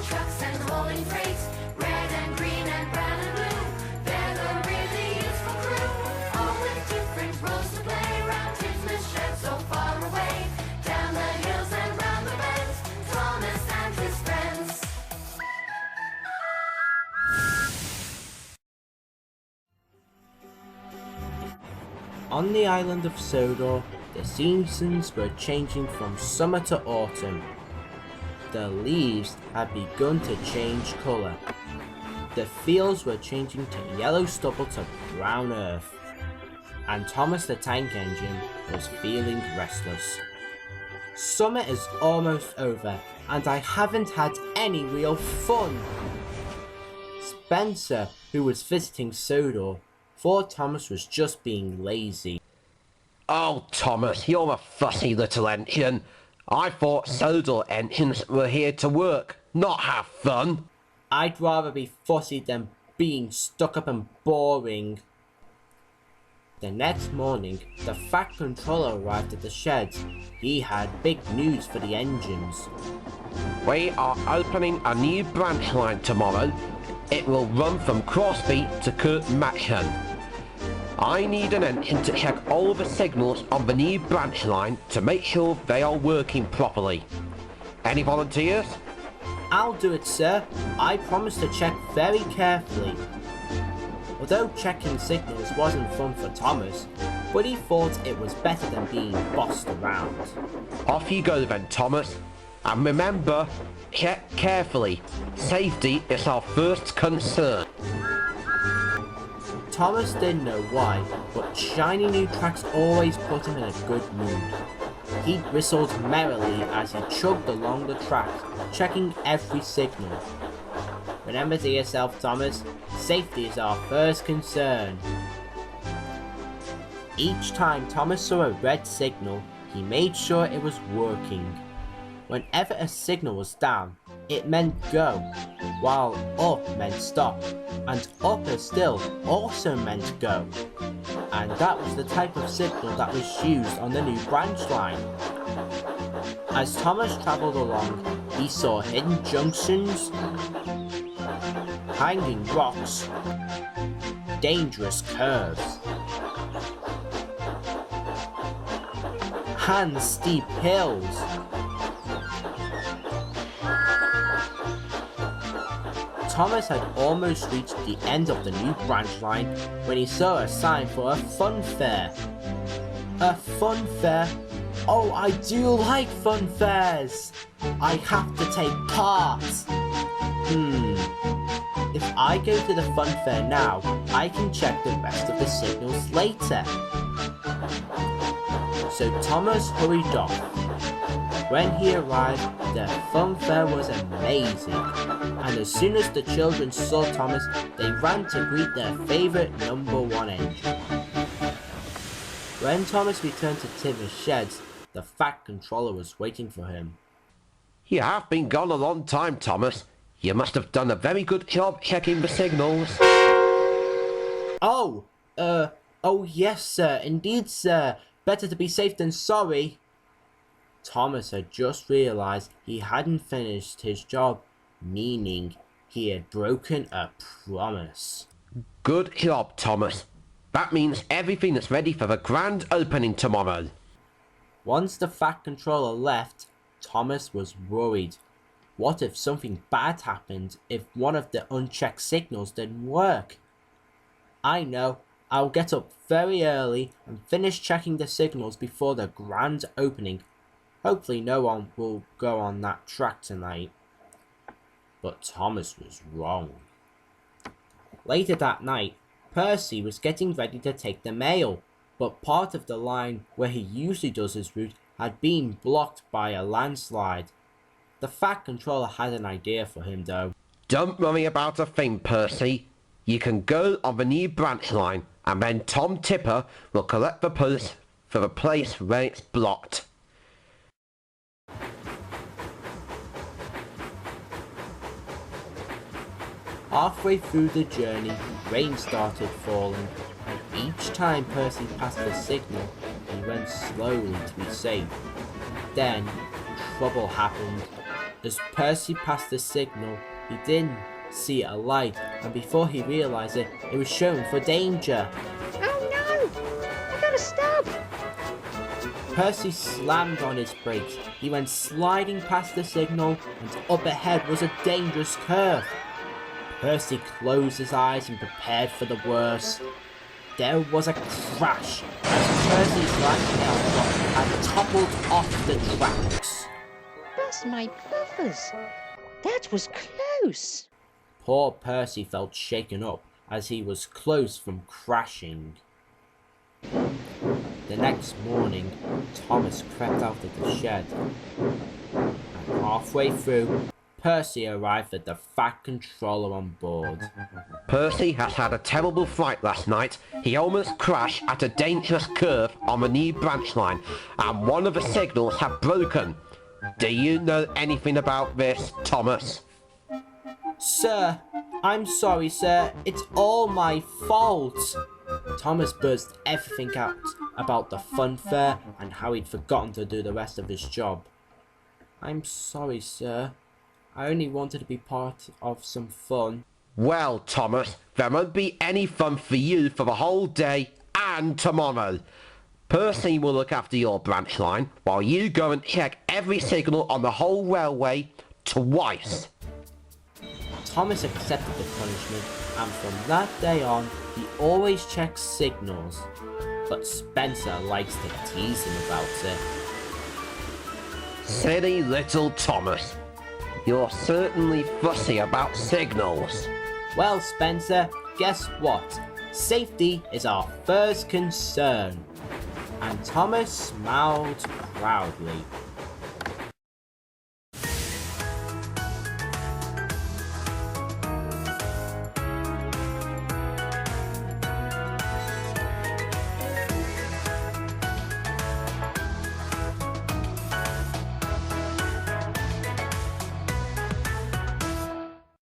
Trucks and hauling freight, red and green and brown and blue. They're the really useful crew, all with different roles to play. Round Christmas shed so far away, down the hills and round the bends, Thomas and his friends. On the island of Sodor, the seasons were changing from summer to autumn. The leaves had begun to change colour. The fields were changing to yellow stubble to brown earth. And Thomas the Tank Engine was feeling restless. Summer is almost over, and I haven't had any real fun. Spencer, who was visiting Sodor, thought Thomas was just being lazy. Oh, Thomas, you're a fussy little engine. I thought Sodor engines were here to work, not have fun. I'd rather be fussy than being stuck up and boring. The next morning, the Fat Controller arrived at the shed. He had big news for the engines. We are opening a new branch line tomorrow. It will run from Crosby to Kurt Matchen. I need an engine to check all the signals on the new branch line to make sure they are working properly. Any volunteers? I'll do it, sir. I promise to check very carefully. Although checking signals wasn't fun for Thomas, but he thought it was better than being bossed around. Off you go then, Thomas. And remember, check carefully. Safety is our first concern. Thomas didn't know why, but shiny new tracks always put him in a good mood. He whistled merrily as he chugged along the track, checking every signal. Remember to yourself, Thomas, safety is our first concern. Each time Thomas saw a red signal, he made sure it was working. Whenever a signal was down, it meant go, while up meant stop, and upper still also meant go. And that was the type of signal that was used on the new branch line. As Thomas travelled along, he saw hidden junctions, hanging rocks, dangerous curves, and steep hills. Thomas had almost reached the end of the new branch line when he saw a sign for a fun fair. A fun fair? Oh, I do like fun fairs! I have to take part! If I go to the fun fair now, I can check the rest of the signals later. So Thomas hurried off. When he arrived, the fun fair was amazing, and as soon as the children saw Thomas, they ran to greet their favourite #1 engine. When Thomas returned to Tim's sheds, the Fat Controller was waiting for him. You have been gone a long time, Thomas. You must have done a very good job checking the signals. Oh yes, sir. Indeed, sir. Better to be safe than sorry. Thomas had just realised he hadn't finished his job, meaning he had broken a promise. Good job, Thomas. That means everything is ready for the grand opening tomorrow. Once the Fat Controller left, Thomas was worried. What if something bad happened if one of the unchecked signals didn't work? I know. I'll get up very early and finish checking the signals before the grand opening. Hopefully no one will go on that track tonight. But Thomas was wrong. Later that night, Percy was getting ready to take the mail, but part of the line where he usually does his route had been blocked by a landslide. The Fat Controller had an idea for him though. Don't worry about a thing, Percy. You can go on the new branch line and then Tom Tipper will collect the pulse for the place where it's blocked. Halfway through the journey, rain started falling, and each time Percy passed the signal, he went slowly to be safe. Then, trouble happened. As Percy passed the signal, he didn't see a light, and before he realised it, it was showing for danger. Oh no! I got a stop! Percy slammed on his brakes. He went sliding past the signal, and up ahead was a dangerous curve. Percy closed his eyes and prepared for the worst. There was a crash as Percy's landing had toppled off the tracks. Bust my buffers! That was close! Poor Percy felt shaken up as he was close from crashing. The next morning, Thomas crept out of the shed, and halfway through, Percy arrived at the Fat Controller on board. Percy has had a terrible fright last night. He almost crashed at a dangerous curve on the new branch line, and one of the signals had broken. Do you know anything about this, Thomas? Sir, I'm sorry, sir. It's all my fault. Thomas burst everything out about the fun fair and how he'd forgotten to do the rest of his job. I'm sorry, sir. I only wanted to be part of some fun. Well, Thomas, there won't be any fun for you for the whole day and tomorrow. Percy will look after your branch line while you go and check every signal on the whole railway twice. Thomas accepted the punishment, and from that day on, he always checks signals. But Spencer likes to tease him about it. Silly little Thomas. You're certainly fussy about signals. Well, Spencer, guess what? Safety is our first concern. And Thomas smiled proudly.